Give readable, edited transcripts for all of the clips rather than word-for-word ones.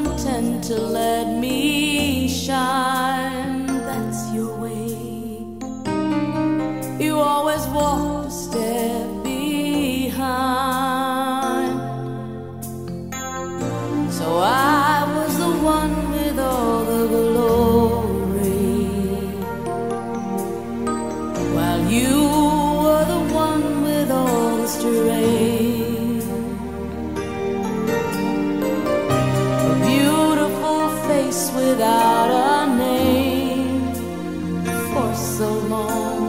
content to let me shine. That's your way. You always walk a step behind. So I was the one with all the glory, while you were the one with all the strength. A beautiful face without a name for so long,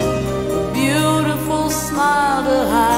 a beautiful smile to hide